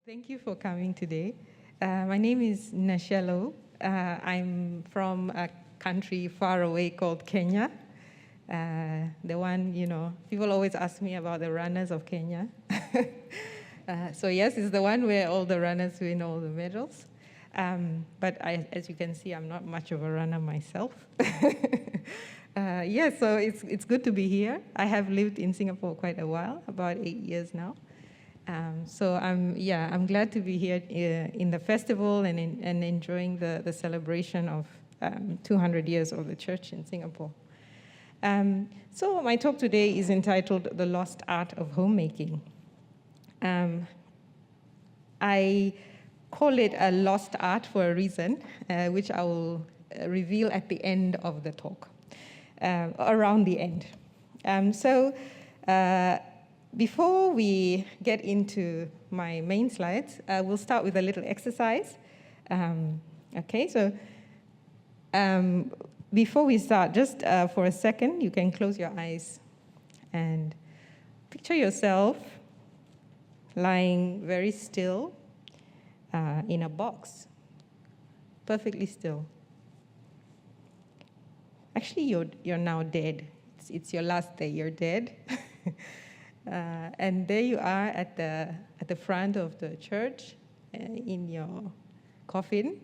Thank you for coming today. My name is Nashelo. I'm from a country far away called Kenya. The one, people always ask me about the runners of Kenya. So yes, it's the one where all the runners win all the medals. But as you can see, I'm not much of a runner myself. So it's good to be here. I have lived in Singapore quite a while, about 8 years now. So I'm glad to be here in the festival and enjoying the celebration of 200 years of the church in Singapore. So my talk today is entitled The Lost Art of Homemaking. I call it a lost art for a reason, which I will reveal at the end of the talk, around the end. Before we get into my main slides, we'll start with a little exercise. Before we start, just for a second, you can close your eyes and picture yourself lying very still in a box, perfectly still. Actually, you're now dead. It's your last day. You're dead. And there you are at the front of the church in your coffin.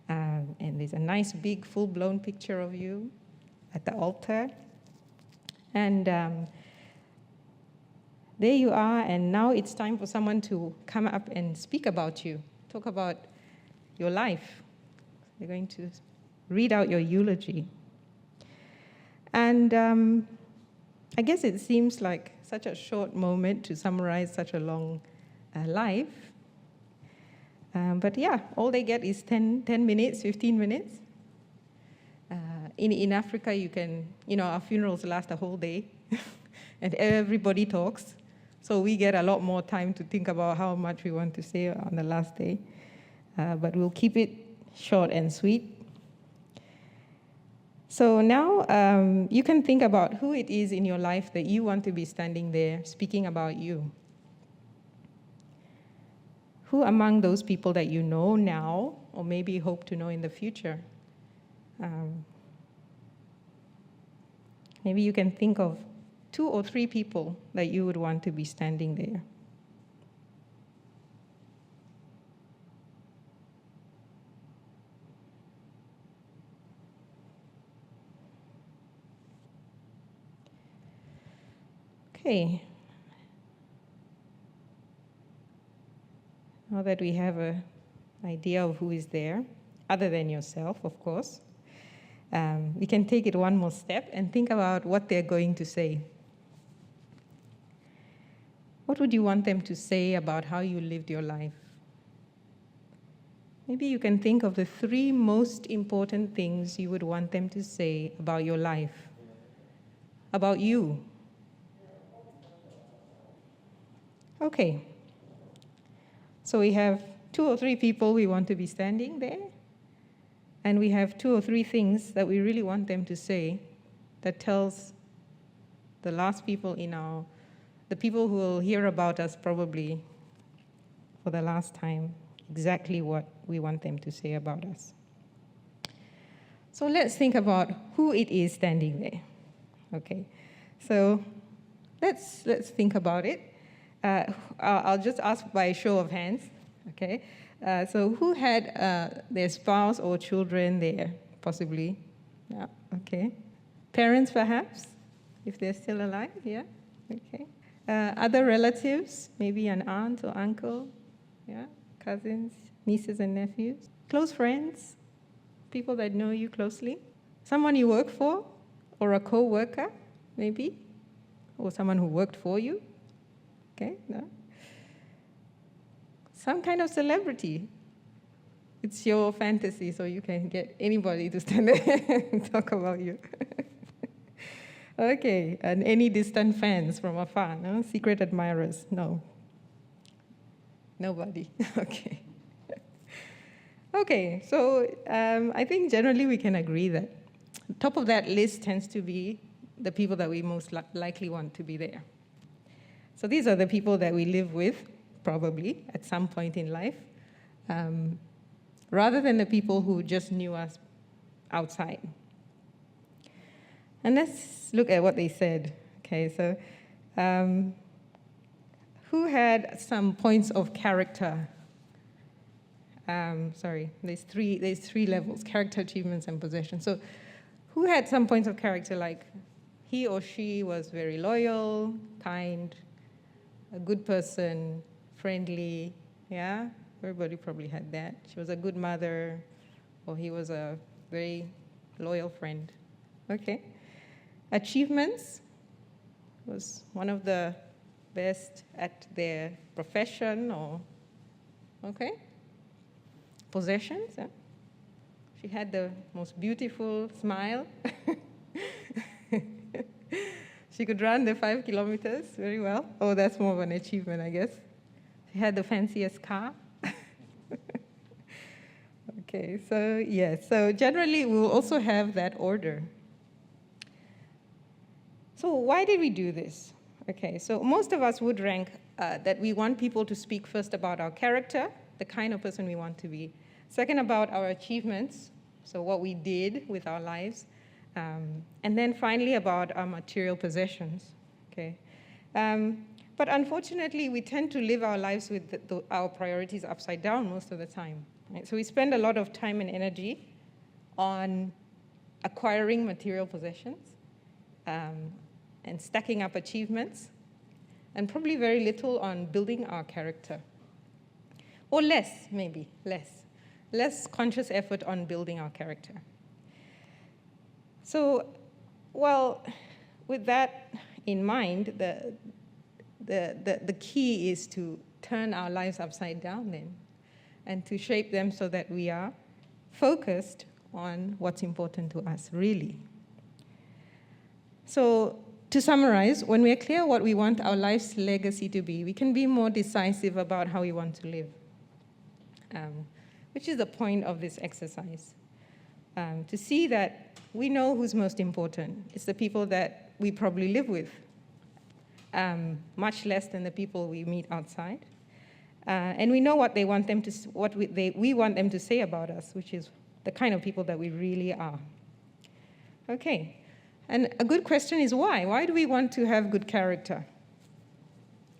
And there's a nice big full-blown picture of you at the altar. And there you are, and now it's time for someone to come up and speak about you, talk about your life. They're going to read out your eulogy. And I guess it seems like such a short moment to summarize such a long life. But yeah, all they get is 10 minutes, 15 minutes. In Africa, you can, our funerals last a whole day, and everybody talks. So we get a lot more time to think about how much we want to say on the last day. But we'll keep it short and sweet. So now you can think about who it is in your life that you want to be standing there speaking about you. Who among those people that you know now, or maybe hope to know in the future? Maybe you can think of 2 or 3 people that you would want to be standing there. Okay. Now that we have an idea of who is there, other than yourself, of course, we can take it one more step and think about what they're going to say. What would you want them to say about how you lived your life? Maybe you can think of the 3 most important things you would want them to say about your life, about you. Okay. So we have 2 or 3 people we want to be standing there, and we have 2 or 3 things that we really want them to say that tells the last people the people who will hear about us probably for the last time, exactly what we want them to say about us. So let's think about who it is standing there. Okay, so let's think about it. I'll just ask by a show of hands, okay? So who had their spouse or children there, possibly? Yeah, okay. Parents, perhaps, if they're still alive, yeah, okay. Other relatives, maybe an aunt or uncle, yeah, cousins, nieces and nephews. Close friends, people that know you closely. Someone you work for, or a co-worker, maybe, or someone who worked for you. Okay, no. Some kind of celebrity. It's your fantasy, so you can get anybody to stand there and talk about you. Okay, and any distant fans from afar, no? Secret admirers, no. Nobody, okay. Okay, so I think generally we can agree that top of that list tends to be the people that we most likely want to be there. So these are the people that we live with, probably, at some point in life, rather than the people who just knew us outside. And let's look at what they said. Okay, so who had some points of character? There's three levels: character, achievements, and possession. So who had some points of character, like he or she was very loyal, kind, a good person, friendly, yeah? Everybody probably had that. She was a good mother, or he was a very loyal friend. Okay. Achievements, was one of the best at their profession, or, okay. Possessions, yeah? She had the most beautiful smile. She could run the 5 kilometers very well. Oh, that's more of an achievement, I guess. She had the fanciest car. Okay, so yes, so generally we'll also have that order. So why did we do this? Okay, so most of us would rank that we want people to speak first about our character, the kind of person we want to be. Second, about our achievements, so what we did with our lives. And then finally about our material possessions, okay? But unfortunately, we tend to live our lives with our priorities upside down most of the time, right? So we spend a lot of time and energy on acquiring material possessions and stacking up achievements, and probably very little on building our character. Or less, maybe, less conscious effort on building our character. So, well, with that in mind, the key is to turn our lives upside down then, and to shape them so that we are focused on what's important to us, really. So, to summarize, when we are clear what we want our life's legacy to be, we can be more decisive about how we want to live, which is the point of this exercise. To see that we know who's most important. It's the people that we probably live with, much less than the people we meet outside. And we know what they want them to, we want them to say about us, which is the kind of people that we really are. Okay, and a good question is why? Why do we want to have good character?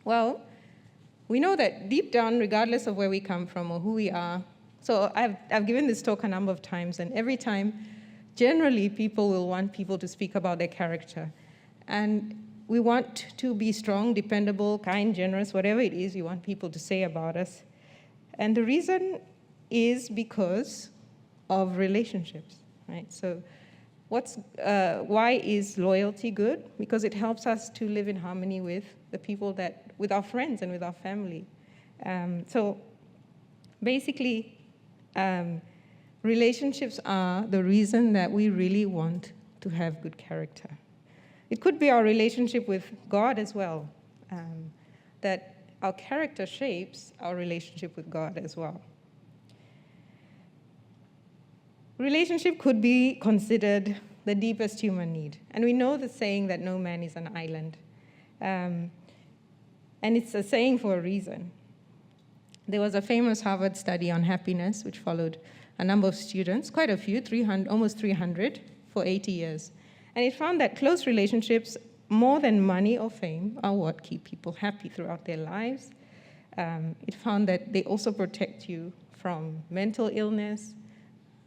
Well, we know that deep down, regardless of where we come from or who we are, so I've given this talk a number of times, and every time, generally, people will want people to speak about their character. And we want to be strong, dependable, kind, generous, whatever it is you want people to say about us. And the reason is because of relationships, right? So why is loyalty good? Because it helps us to live in harmony with the people with our friends and with our family. So basically, relationships are the reason that we really want to have good character. It could be our relationship with God as well, that our character shapes our relationship with God as well. Relationship could be considered the deepest human need. And we know the saying that no man is an island. And it's a saying for a reason. There was a famous Harvard study on happiness, which followed a number of students, quite a few, almost 300, for 80 years. And it found that close relationships, more than money or fame, are what keep people happy throughout their lives. It found that they also protect you from mental illness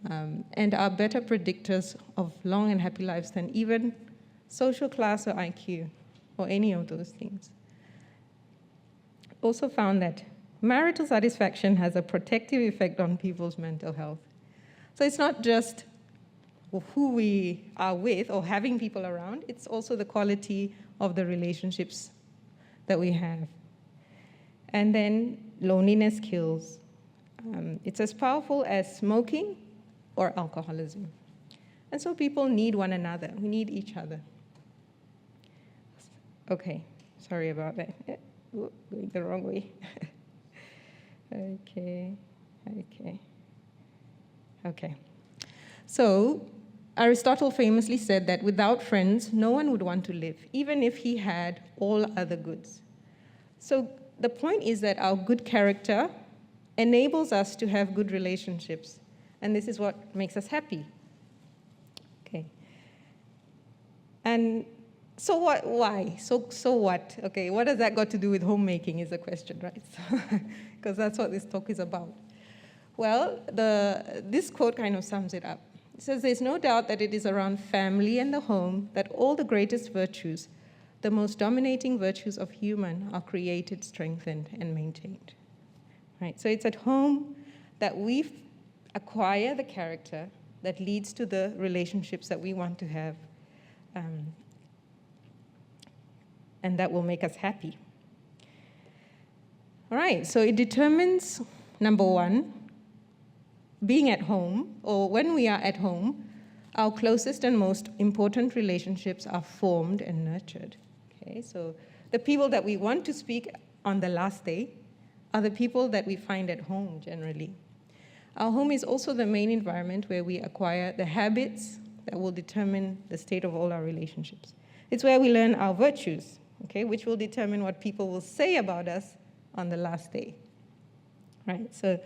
and are better predictors of long and happy lives than even social class or IQ or any of those things. Also found that marital satisfaction has a protective effect on people's mental health. So it's not just who we are with or having people around, it's also the quality of the relationships that we have. And then loneliness kills. It's as powerful as smoking or alcoholism. And so people need one another. We need each other. Okay, sorry about that. Going the wrong way. Okay. So Aristotle famously said that without friends, no one would want to live, even if he had all other goods. So the point is that our good character enables us to have good relationships. And this is what makes us happy. Okay. And so what, why? So what? Okay, what has that got to do with homemaking is the question, right? Because that's what this talk is about. Well, this quote kind of sums it up. It says, there's no doubt that it is around family and the home that all the greatest virtues, the most dominating virtues of human, are created, strengthened, and maintained. Right? So it's at home that we acquire the character that leads to the relationships that we want to have, and that will make us happy. All right, so it determines, number one, being at home, or when we are at home, our closest and most important relationships are formed and nurtured. Okay, so the people that we want to speak on the last day are the people that we find at home generally. Our home is also the main environment where we acquire the habits that will determine the state of all our relationships. It's where we learn our virtues, okay, which will determine what people will say about us on the last day. Right? So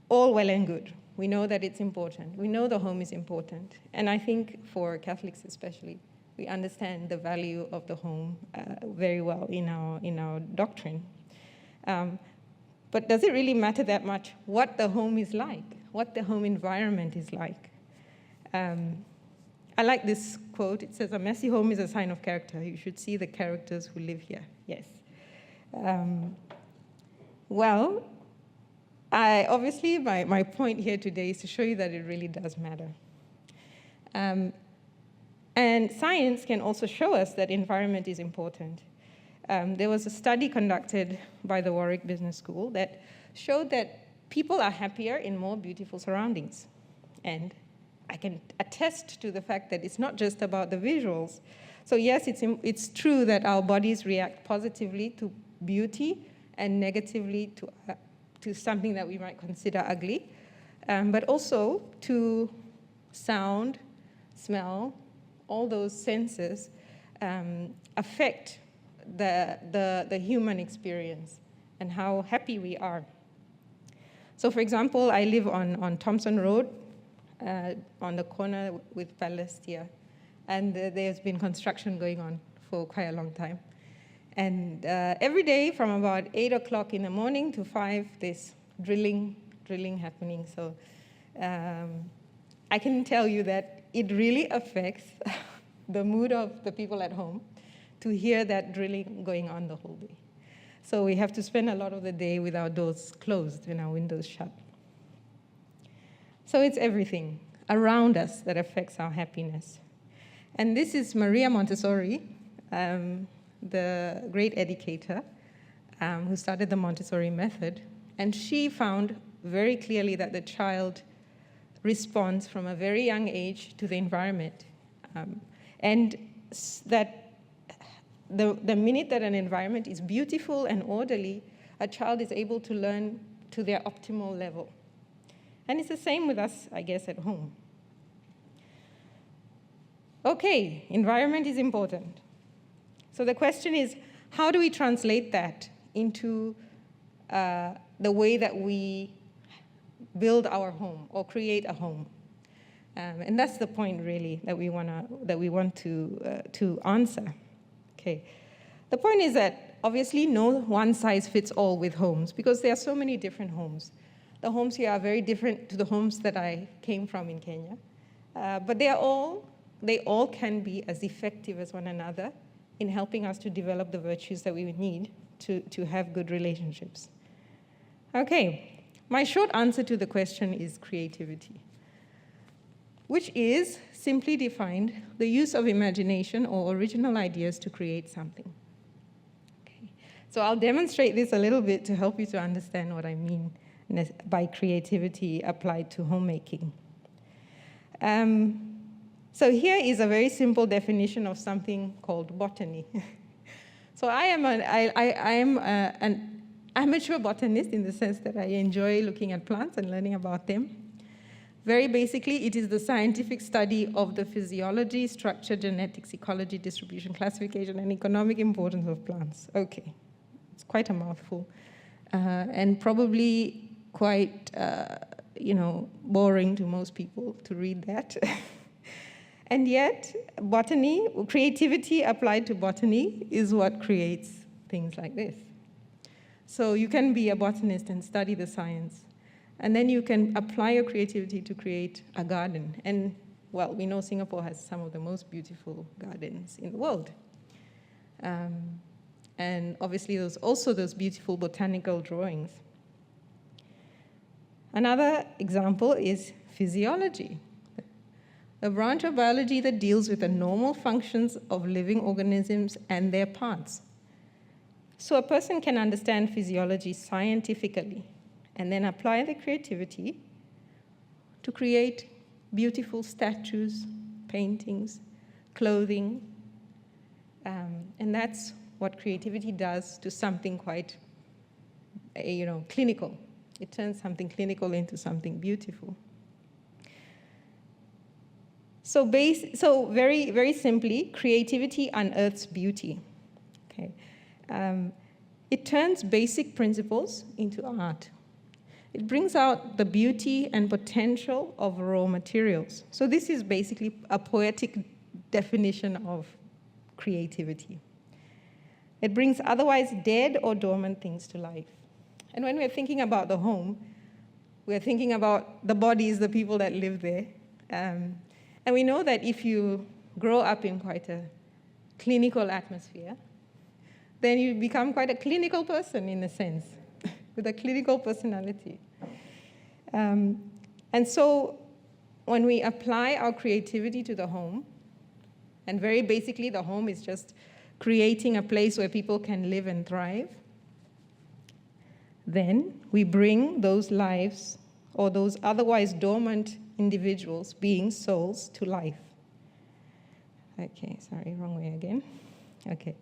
all well and good. We know that it's important. We know the home is important. And I think for Catholics especially, we understand the value of the home very well in our doctrine. But does it really matter that much what the home is like, what the home environment is like? I like this quote. It says, a messy home is a sign of character. You should see the characters who live here. Yes. Well, obviously, my point here today is to show you that it really does matter. And science can also show us that environment is important. There was a study conducted by the Warwick Business School that showed that people are happier in more beautiful surroundings. And I can attest to the fact that it's not just about the visuals. So yes, it's true that our bodies react positively to beauty and negatively to something that we might consider ugly, but also to sound, smell, all those senses affect the human experience and how happy we are. So for example, I live on Thompson Road, on the corner with Palestia, and there's been construction going on for quite a long time. And every day from about 8 o'clock in the morning to 5, there's drilling happening. So I can tell you that it really affects the mood of the people at home to hear that drilling going on the whole day. So we have to spend a lot of the day with our doors closed and our windows shut. So it's everything around us that affects our happiness. And this is Maria Montessori, the great educator who started the Montessori method. And she found very clearly that the child responds from a very young age to the environment. And that the minute that an environment is beautiful and orderly, a child is able to learn to their optimal level. And it's the same with us, I guess, at home. Okay, environment is important. So the question is, how do we translate that into the way that we build our home or create a home? And that's the point, really, that we want to answer. Okay, the point is that obviously no one size fits all with homes because there are so many different homes. The homes here are very different to the homes that I came from in Kenya, but they all can be as effective as one another in helping us to develop the virtues that we need to have good relationships. Okay, my short answer to the question is creativity, which is, simply defined, the use of imagination or original ideas to create something. Okay. So I'll demonstrate this a little bit to help you to understand what I mean by creativity applied to homemaking. So here is a very simple definition of something called botany. So I am an amateur botanist in the sense that I enjoy looking at plants and learning about them. Very basically, it is the scientific study of the physiology, structure, genetics, ecology, distribution, classification, and economic importance of plants. Okay, it's quite a mouthful, and probably quite, boring to most people to read that. And yet, botany, creativity applied to botany is what creates things like this. So you can be a botanist and study the science, and then you can apply your creativity to create a garden. And, well, we know Singapore has some of the most beautiful gardens in the world. And obviously, there's also those beautiful botanical drawings. Another example is physiology, a branch of biology that deals with the normal functions of living organisms and their parts. So a person can understand physiology scientifically and then apply the creativity to create beautiful statues, paintings, clothing. And that's what creativity does to something quite, clinical. It turns something clinical into something beautiful. So very, very simply, creativity unearths beauty. Okay. It turns basic principles into art. It brings out the beauty and potential of raw materials. So this is basically a poetic definition of creativity. It brings otherwise dead or dormant things to life. And when we're thinking about the home, we're thinking about the bodies, the people that live there. And we know that if you grow up in quite a clinical atmosphere, then you become quite a clinical person in a sense, with a clinical personality. And so when we apply our creativity to the home, and very basically the home is just creating a place where people can live and thrive, then we bring those lives or those otherwise dormant individuals, beings, souls, to life. Okay, sorry, wrong way again. Okay.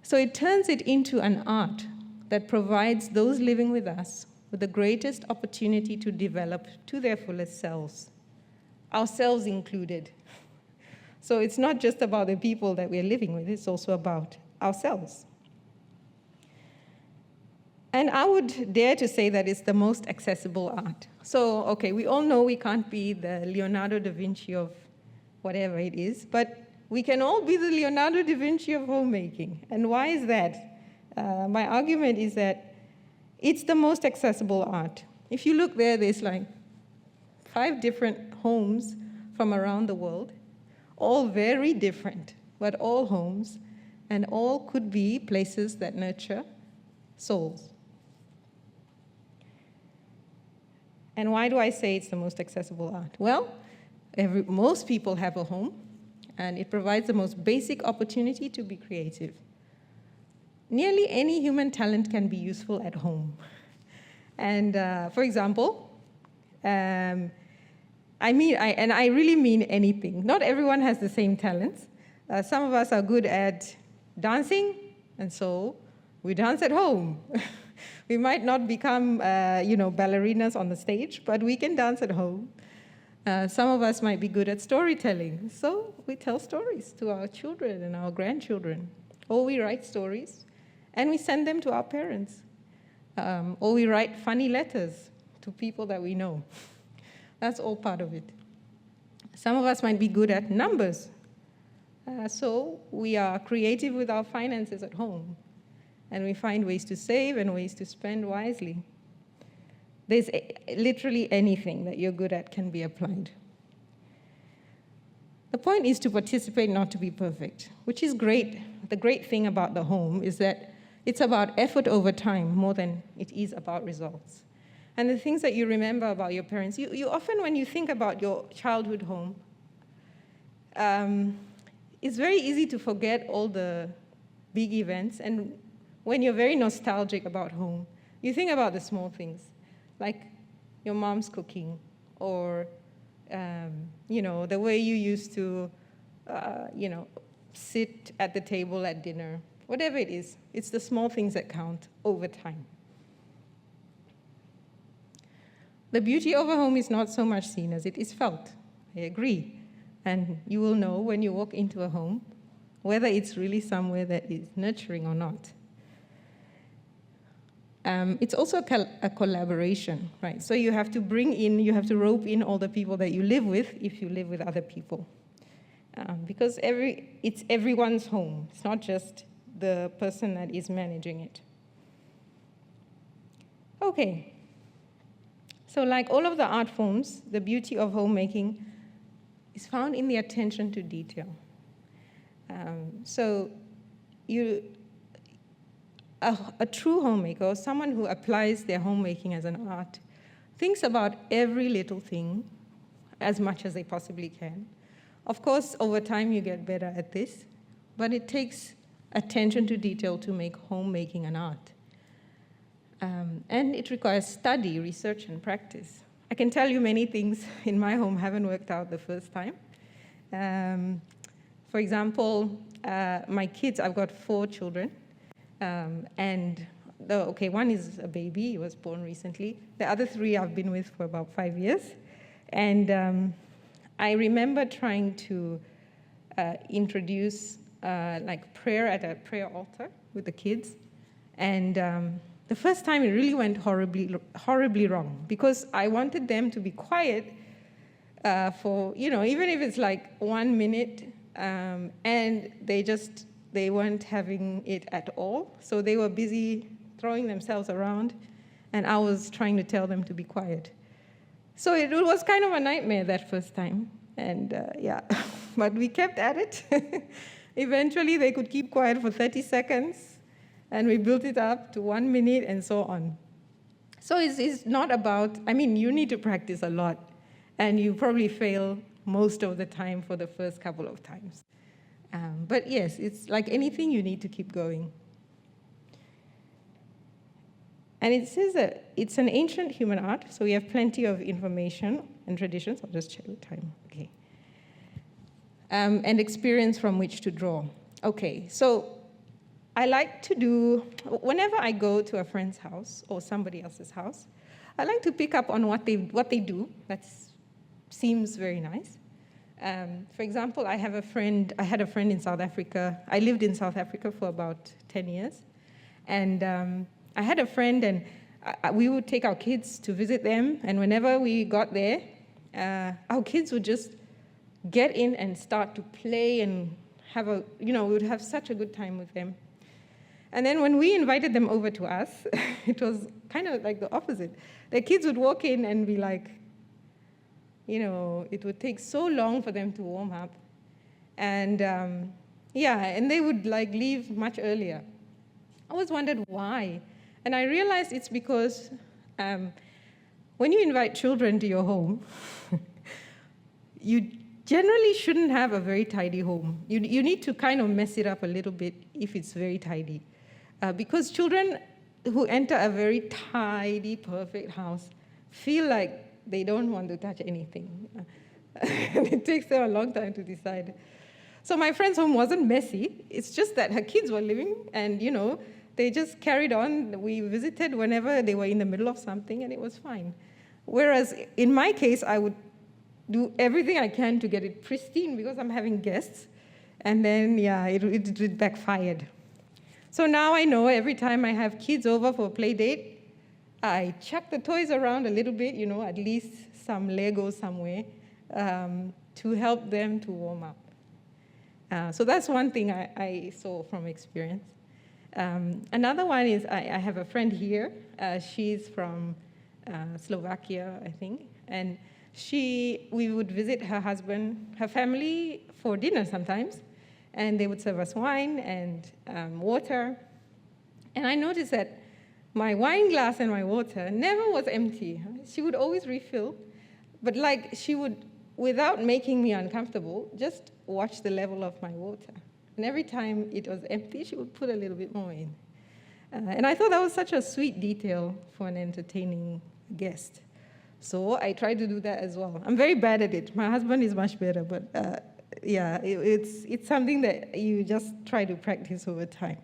So it turns it into an art that provides those living with us with the greatest opportunity to develop to their fullest selves, ourselves included. So it's not just about the people that we're living with, it's also about ourselves. And I would dare to say that it's the most accessible art. So, okay, we all know we can't be the Leonardo da Vinci of whatever it is, but we can all be the Leonardo da Vinci of homemaking. And why is that? My argument is that it's the most accessible art. If you look there, there's like 5 different homes from around the world, all very different, but all homes, and all could be places that nurture souls. And why do I say it's the most accessible art? Well, most people have a home, and it provides the most basic opportunity to be creative. Nearly any human talent can be useful at home. And for example, I really mean anything. Not everyone has the same talents. Some of us are good at dancing, and so we dance at home. We might not become, ballerinas on the stage, but we can dance at home. Some of us might be good at storytelling, so we tell stories to our children and our grandchildren. Or we write stories, and we send them to our parents. Or we write funny letters to people that we know. That's all part of it. Some of us might be good at numbers, so we are creative with our finances at home, and we find ways to save and ways to spend wisely. There's literally anything that you're good at can be applied. The point is to participate, not to be perfect, which is great. The great thing about the home is that it's about effort over time more than it is about results. And the things that you remember about your parents, you often, when you think about your childhood home, it's very easy to forget all the big events. And when you're very nostalgic about home, you think about the small things, like your mom's cooking, or the way you used to, sit at the table at dinner. Whatever it is, it's the small things that count over time. The beauty of a home is not so much seen as it is felt. I agree. And you will know when you walk into a home whether it's really somewhere that is nurturing or not. It's also a collaboration, right? So you have to rope in all the people that you live with if you live with other people. Because it's everyone's home. It's not just the person that is managing it. Okay. So like all of the art forms, the beauty of homemaking is found in the attention to detail. A true homemaker, or someone who applies their homemaking as an art, thinks about every little thing as much as they possibly can. Of course, over time you get better at this, but it takes attention to detail to make homemaking an art. And it requires study, research, and practice. I can tell you many things in my home haven't worked out the first time. For example, my kids, I've got 4 children, one is a baby, he was born recently. The other 3 I've been with for about 5 years. And I remember trying to introduce prayer at a prayer altar with the kids. And the first time it really went horribly wrong, because I wanted them to be quiet for, even if it's like 1 minute, and they weren't having it at all. So they were busy throwing themselves around, and I was trying to tell them to be quiet. So it was kind of a nightmare that first time, and but we kept at it. Eventually they could keep quiet for 30 seconds, and we built it up to 1 minute and so on. So it's not about, you need to practice a lot, and you probably fail most of the time for the first couple of times. But yes, it's like anything, you need to keep going. And it says that it's an ancient human art, so we have plenty of information and traditions. I'll just check the time. Okay. And experience from which to draw. Okay, so I like to do, whenever I go to a friend's house or somebody else's house, I like to pick up on what they do. That seems very nice. For example, I had a friend in South Africa. I lived in South Africa for about 10 years. And I had a friend, and we would take our kids to visit them. And whenever we got there, our kids would just get in and start to play and we would have such a good time with them. And then when we invited them over to us, it was kind of like the opposite. The kids would walk in and be like, it would take so long for them to warm up. And and they would leave much earlier. I always wondered why. And I realized it's because when you invite children to your home, you generally shouldn't have a very tidy home. You need to kind of mess it up a little bit if it's very tidy. Because children who enter a very tidy, perfect house feel like they don't want to touch anything. And it takes them a long time to decide. So my friend's home wasn't messy. It's just that her kids were living, and they just carried on. We visited whenever they were in the middle of something, and it was fine. Whereas in my case, I would do everything I can to get it pristine because I'm having guests. And then, it backfired. So now I know every time I have kids over for a play date, I chuck the toys around a little bit, at least some Lego somewhere, to help them to warm up. So that's one thing I saw from experience. Another one is I have a friend here. She's from Slovakia, I think. And we would visit her family for dinner sometimes. And they would serve us wine and water. And I noticed that my wine glass and my water never was empty. She would always refill, but she would, without making me uncomfortable, just watch the level of my water. And every time it was empty, she would put a little bit more in. And I thought that was such a sweet detail for an entertaining guest. So I tried to do that as well. I'm very bad at it. My husband is much better, but it's something that you just try to practice over time.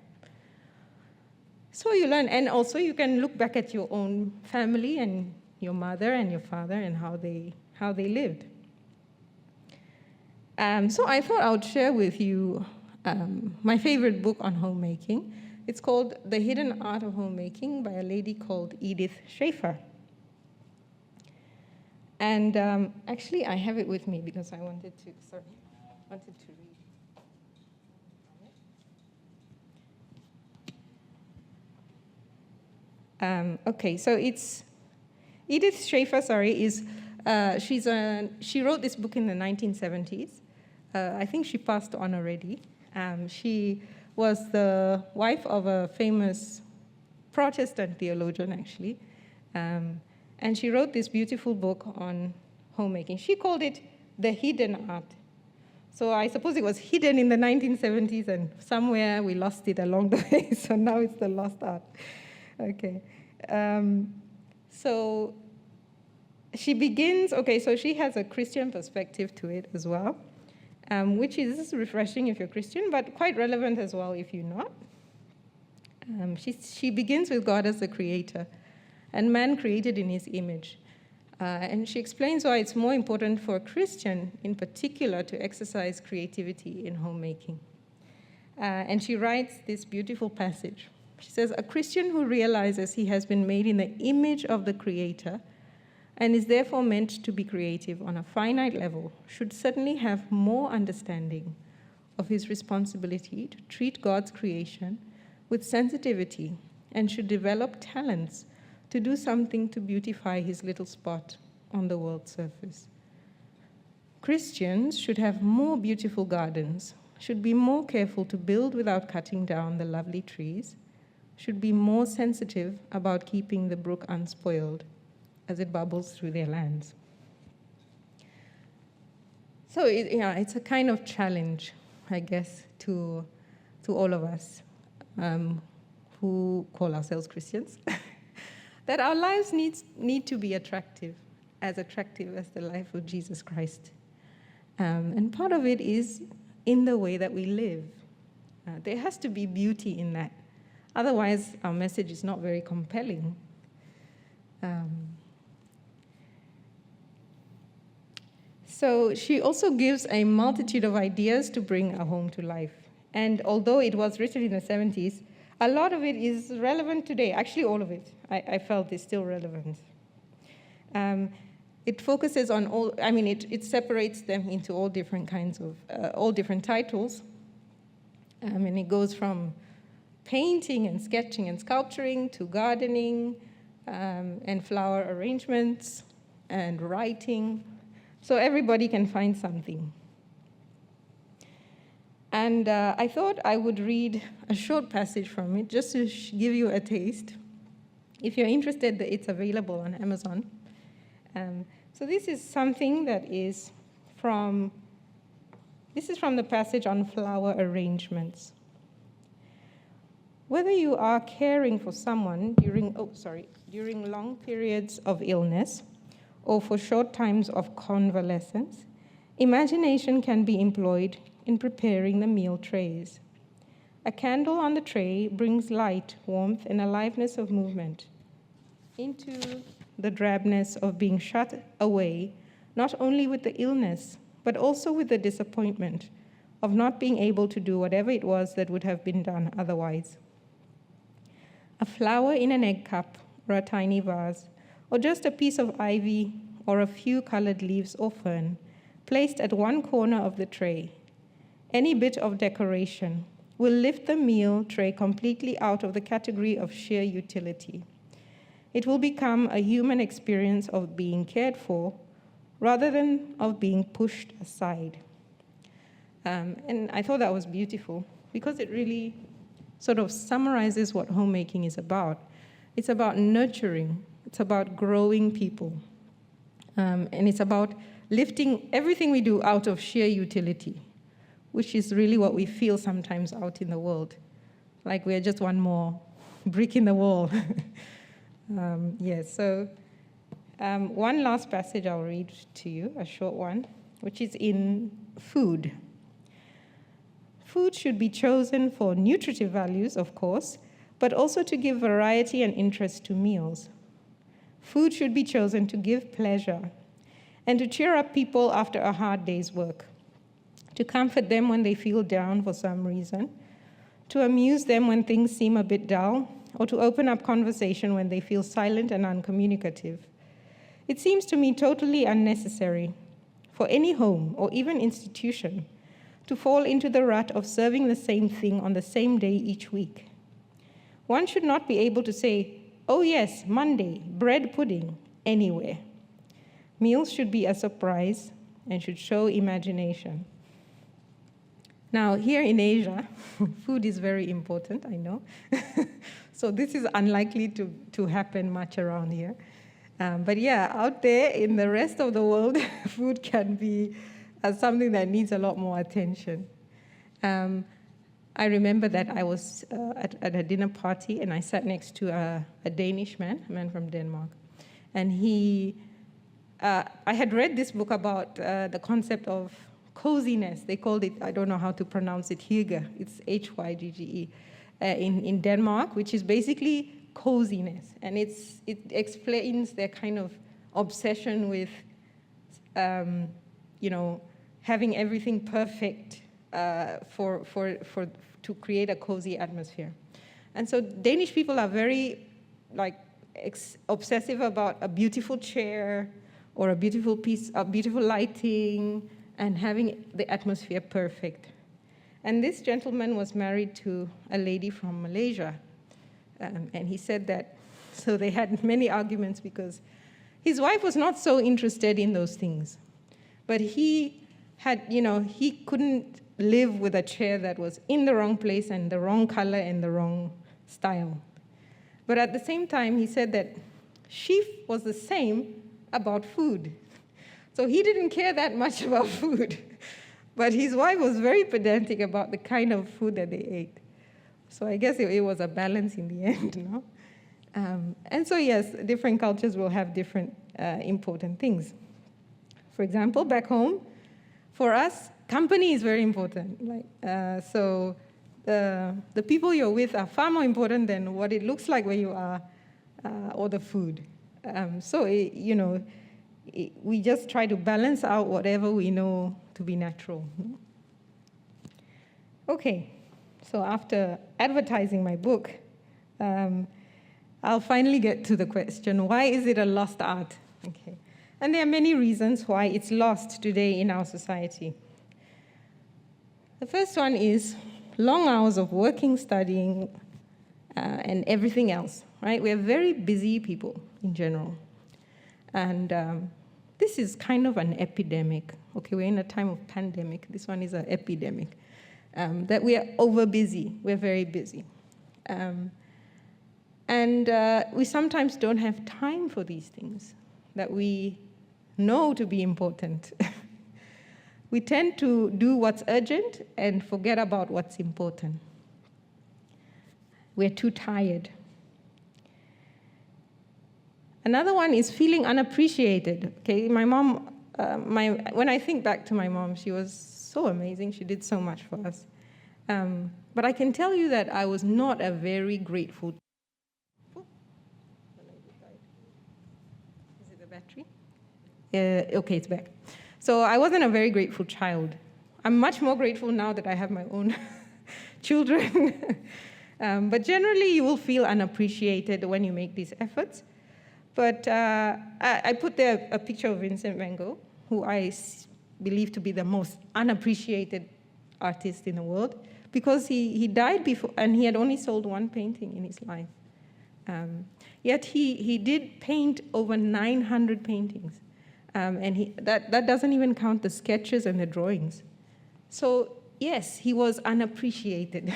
So you learn, and also you can look back at your own family and, your mother and your father and how they lived. So I thought I would share with you my favorite book on homemaking. It's called The Hidden Art of Homemaking by a lady called Edith Schaefer. And actually, I have it with me because I wanted to read. Okay, so it's Edith Schaefer. She wrote this book in the 1970s. I think she passed on already. She was the wife of a famous Protestant theologian, actually, and she wrote this beautiful book on homemaking. She called it The Hidden Art. So I suppose it was hidden in the 1970s, and somewhere we lost it along the way, so now it's the lost art. Okay. So she begins, so she has a Christian perspective to it as well, which is refreshing if you're Christian, but quite relevant as well if you're not. She begins with God as the creator, and man created in his image. And she explains why it's more important for a Christian in particular to exercise creativity in homemaking. And she writes this beautiful passage. She says, "A Christian who realizes he has been made in the image of the Creator and is therefore meant to be creative on a finite level should certainly have more understanding of his responsibility to treat God's creation with sensitivity and should develop talents to do something to beautify his little spot on the world's surface. Christians should have more beautiful gardens, should be more careful to build without cutting down the lovely trees, should be more sensitive about keeping the brook unspoiled as it bubbles through their lands." So it's a kind of challenge, I guess, to all of us who call ourselves Christians, that our lives need to be attractive as the life of Jesus Christ. And part of it is in the way that we live. There has to be beauty in that. Otherwise, our message is not very compelling. So she also gives a multitude of ideas to bring a home to life. And although it was written in the 70s, a lot of it is relevant today. Actually, all of it, I felt, is still relevant. It focuses on it separates them into all different kinds of, all different titles. And it goes from painting and sketching and sculpturing to gardening and flower arrangements and writing. So everybody can find something. And I thought I would read a short passage from it just to give you a taste. If you're interested, it's available on Amazon. So this is something that is from the passage on flower arrangements. Whether you are caring for someone during long periods of illness or for short times of convalescence, imagination can be employed in preparing the meal trays. A candle on the tray brings light, warmth, and aliveness of movement into the drabness of being shut away, not only with the illness, but also with the disappointment of not being able to do whatever it was that would have been done otherwise. A flower in an egg cup or a tiny vase, or just a piece of ivy or a few colored leaves or fern, placed at one corner of the tray. Any bit of decoration will lift the meal tray completely out of the category of sheer utility. It will become a human experience of being cared for rather than of being pushed aside. And I thought that was beautiful because it really sort of summarizes what homemaking is about. It's about nurturing. It's about growing people. And it's about lifting everything we do out of sheer utility, which is really what we feel sometimes out in the world, like we're just one more brick in the wall. One last passage I'll read to you, a short one, which is in food. Food should be chosen for nutritive values, of course, but also to give variety and interest to meals. Food should be chosen to give pleasure and to cheer up people after a hard day's work, to comfort them when they feel down for some reason, to amuse them when things seem a bit dull, or to open up conversation when they feel silent and uncommunicative. It seems to me totally unnecessary for any home or even institution to fall into the rut of serving the same thing on the same day each week. One should not be able to say, "Oh yes, Monday, bread pudding," anywhere. Meals should be a surprise and should show imagination. Now, here in Asia, food is very important, I know. So this is unlikely to happen much around here. But yeah, out there in the rest of the world, food can be something that needs a lot more attention. I remember that I was at a dinner party, and I sat next to a Danish man, a man from Denmark. And I had read this book about the concept of coziness. They called it, I don't know how to pronounce it, hygge. It's Hygge in Denmark, which is basically coziness. And it explains their kind of obsession with, having everything perfect to create a cozy atmosphere. And so Danish people are very obsessive about a beautiful chair or a beautiful piece of beautiful lighting and having the atmosphere perfect. And this gentleman was married to a lady from Malaysia. And he said that, so they had many arguments because his wife was not so interested in those things. But he couldn't live with a chair that was in the wrong place and the wrong color and the wrong style. But at the same time, he said that she was the same about food. So he didn't care that much about food. But his wife was very pedantic about the kind of food that they ate. So I guess it was a balance in the end, no? And so yes, different cultures will have different important things. For example, back home, for us, company is very important. So the people you're with are far more important than what it looks like where you are or the food. We just try to balance out whatever we know to be natural. Okay, so after advertising my book, I'll finally get to the question, why is it a lost art? Okay. And there are many reasons why it's lost today in our society. The first one is long hours of working, studying, and everything else, right? We're very busy people in general. And this is kind of an epidemic. Okay, we're in a time of pandemic. This one is an epidemic. That we are over busy. We're very busy. And we sometimes don't have time for these things that we know to be important. We tend to do what's urgent and forget about what's important. We're too tired. Another one is feeling unappreciated. Okay, my mom, when I think back to my mom, she was so amazing. She did so much for us. But I can tell you that I was not a very grateful child. Is it the battery? Okay, it's back. So I wasn't a very grateful child. I'm much more grateful now that I have my own children. But generally, you will feel unappreciated when you make these efforts. But I put there a picture of Vincent Van Gogh, who I believe to be the most unappreciated artist in the world, because he died before, and he had only sold one painting in his life. Yet he did paint over 900 paintings. And that doesn't even count the sketches and the drawings. So yes, he was unappreciated.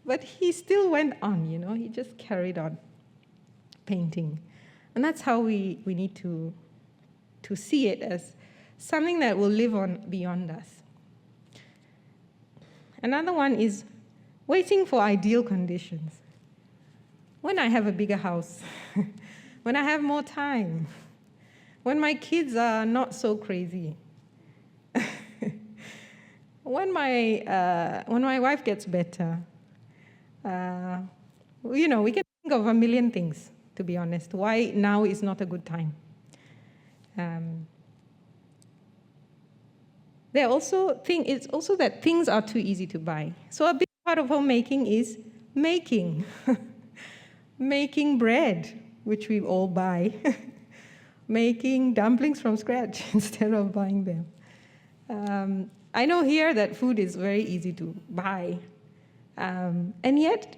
But he still went on, he just carried on painting. And that's how we need to see it, as something that will live on beyond us. Another one is waiting for ideal conditions. When I have a bigger house, when I have more time, when my kids are not so crazy, when my wife gets better, we can think of a million things. to be honest. Why now is not a good time. It's also that things are too easy to buy. So a big part of homemaking is making. Making bread, which we all buy. Making dumplings from scratch instead of buying them. I know here that food is very easy to buy. And yet,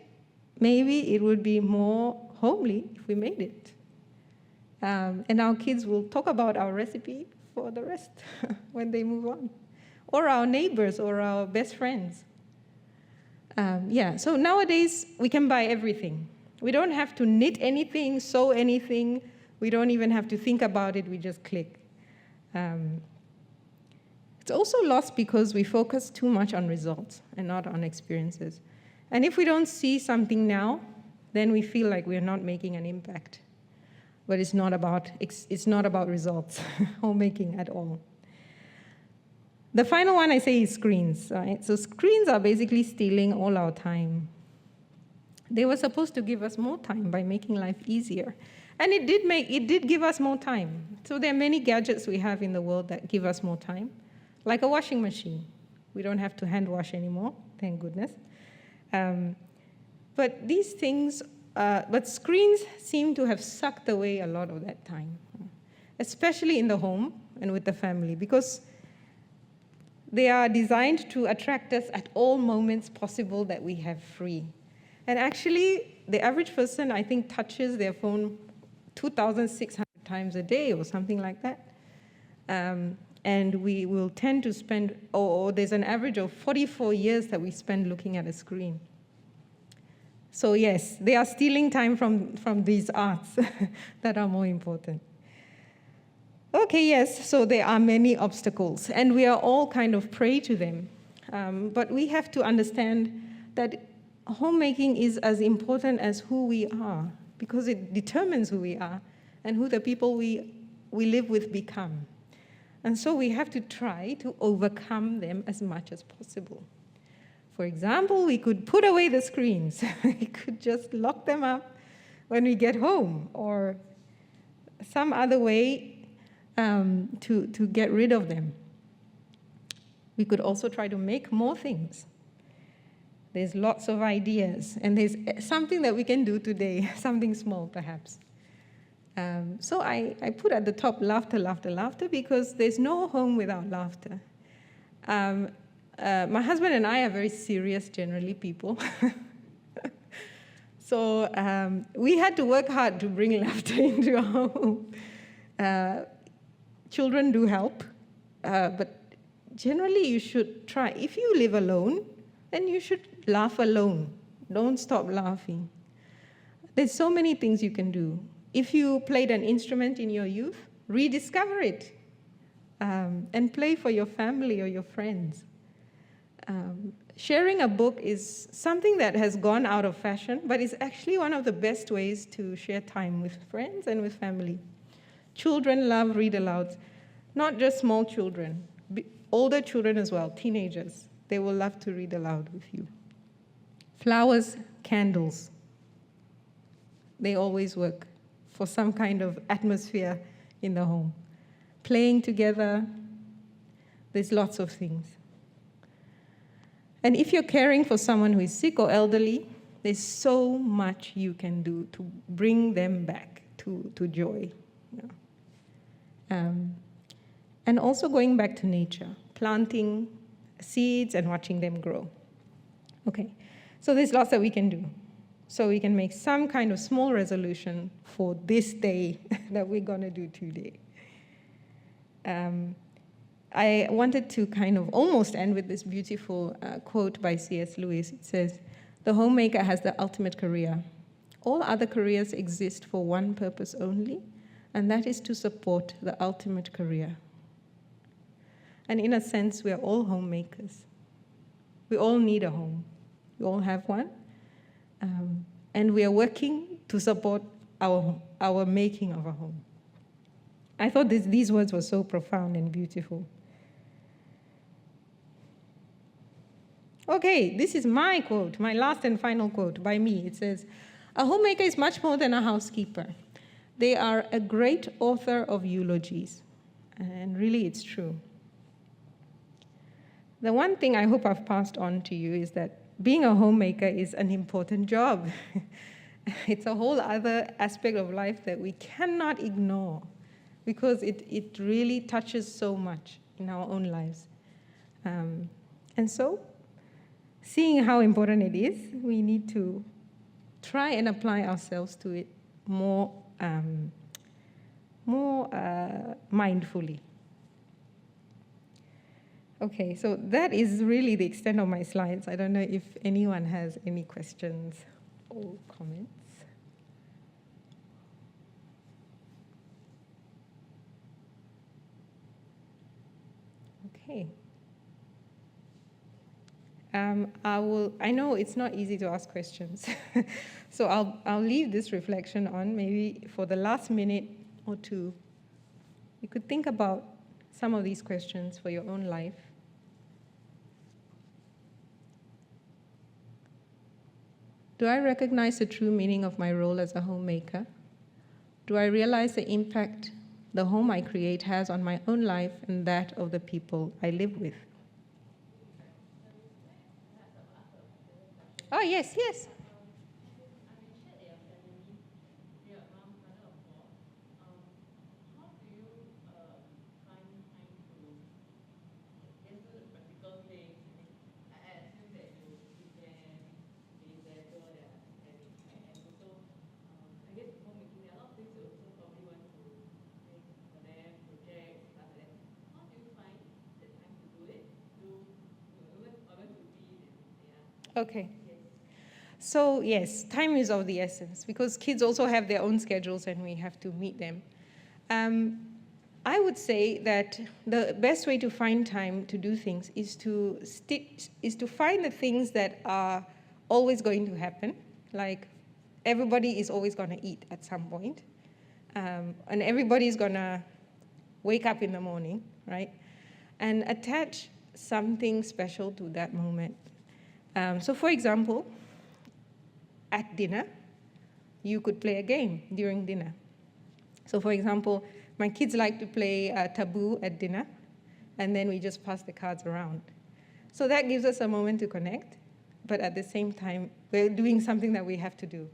maybe it would be more homely if we made it. And our kids will talk about our recipe for the rest when they move on. Or our neighbors or our best friends. So nowadays, we can buy everything. We don't have to knit anything, sew anything. We don't even have to think about it. We just click. It's also lost because we focus too much on results and not on experiences. And if we don't see something now, then we feel like we're not making an impact. But it's not about results, homemaking at all. The final one I say is screens, right? So screens are basically stealing all our time. They were supposed to give us more time by making life easier. And it did give us more time. So there are many gadgets we have in the world that give us more time, like a washing machine. We don't have to hand wash anymore, thank goodness. But screens seem to have sucked away a lot of that time, especially in the home and with the family, because they are designed to attract us at all moments possible that we have free. And actually, the average person, I think, touches their phone 2,600 times a day or something like that. And we will tend to spend, or there's an average of 44 years that we spend looking at a screen. So yes, they are stealing time from these arts that are more important. Okay, yes, so there are many obstacles, and we are all kind of prey to them. But we have to understand that homemaking is as important as who we are, because it determines who we are and who the people we live with become. And so we have to try to overcome them as much as possible. For example, we could put away the screens. We could just lock them up when we get home, or some other way to get rid of them. We could also try to make more things. There's lots of ideas, and there's something that we can do today, something small perhaps. So I put at the top laughter, laughter, laughter, because there's no home without laughter. My husband and I are very serious, generally, people. So we had to work hard to bring laughter into our home. Children do help, but generally you should try. If you live alone, then you should laugh alone. Don't stop laughing. There's so many things you can do. If you played an instrument in your youth, rediscover it and play for your family or your friends. Sharing a book is something that has gone out of fashion, but it's actually one of the best ways to share time with friends and with family. Children love read-alouds, not just small children, older children as well, teenagers. They will love to read aloud with you. Flowers, candles. They always work for some kind of atmosphere in the home. Playing together, there's lots of things. And if you're caring for someone who is sick or elderly, there's so much you can do to bring them back to joy. And also going back to nature, planting seeds and watching them grow. Okay, so there's lots that we can do. So we can make some kind of small resolution for this day that we're going to do today. I wanted to kind of almost end with this beautiful quote by C.S. Lewis. It says, "The homemaker has the ultimate career. All other careers exist for one purpose only, and that is to support the ultimate career." And in a sense, we are all homemakers. We all need a home. We all have one. And we are working to support our making of a home. I thought these words were so profound and beautiful. Okay, this is my quote, my last and final quote by me. It says, A homemaker is much more than a housekeeper. They are a great author of eulogies. And really, it's true. The one thing I hope I've passed on to you is that being a homemaker is an important job. It's a whole other aspect of life that we cannot ignore because it really touches so much in our own lives. And so, seeing how important it is, we need to try and apply ourselves to it more mindfully. Okay, so that is really the extent of my slides. I don't know if anyone has any questions or comments. Okay. I know it's not easy to ask questions, so I'll leave this reflection on. Maybe for the last minute or two, you could think about some of these questions for your own life. Do I recognize the true meaning of my role as a homemaker? Do I realize the impact the home I create has on my own life and that of the people I live with? Oh, yes, yes. Okay. So yes, time is of the essence because kids also have their own schedules and we have to meet them. I would say that the best way to find time to do things is to find the things that are always going to happen, like everybody is always going to eat at some point, and everybody is going to wake up in the morning, right? And attach something special to that moment. So for example, at dinner, you could play a game during dinner. So for example, my kids like to play taboo at dinner, and then we just pass the cards around. So that gives us a moment to connect, but at the same time, we're doing something that we have to do.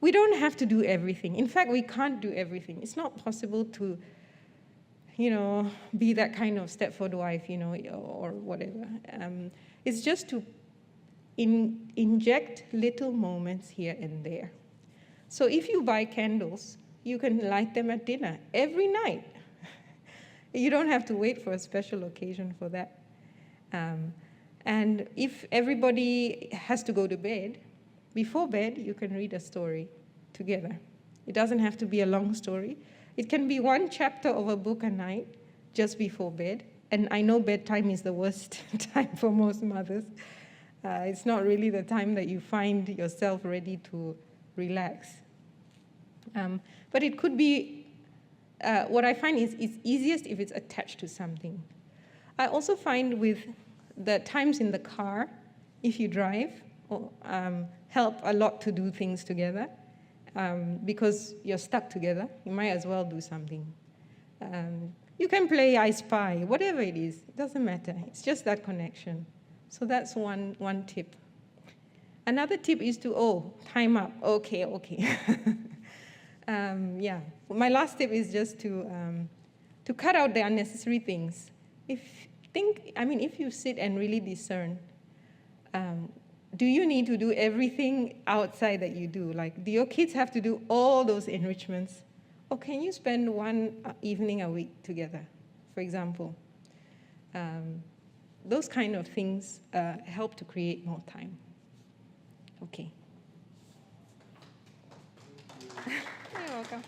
We don't have to do everything. In fact, we can't do everything. It's not possible to, be that kind of Stepford wife, or whatever. It's just to inject little moments here and there. So if you buy candles, you can light them at dinner every night. You don't have to wait for a special occasion for that. And if everybody has to go to bed, before bed, you can read a story together. It doesn't have to be a long story. It can be one chapter of a book a night just before bed. And I know bedtime is the worst time for most mothers. It's not really the time that you find yourself ready to relax. But it could be, what I find is it's easiest if it's attached to something. I also find with the times in the car, if you drive, help a lot to do things together. Because you're stuck together, you might as well do something. You can play I Spy, whatever it is, it doesn't matter. It's just that connection. So that's one tip. Another tip is to, time up. Okay. Yeah. My last tip is just to cut out the unnecessary things. If you sit and really discern, do you need to do everything outside that you do? Like, do your kids have to do all those enrichments? Or can you spend one evening a week together, for example? Those kind of things help to create more time. Okay. You're welcome.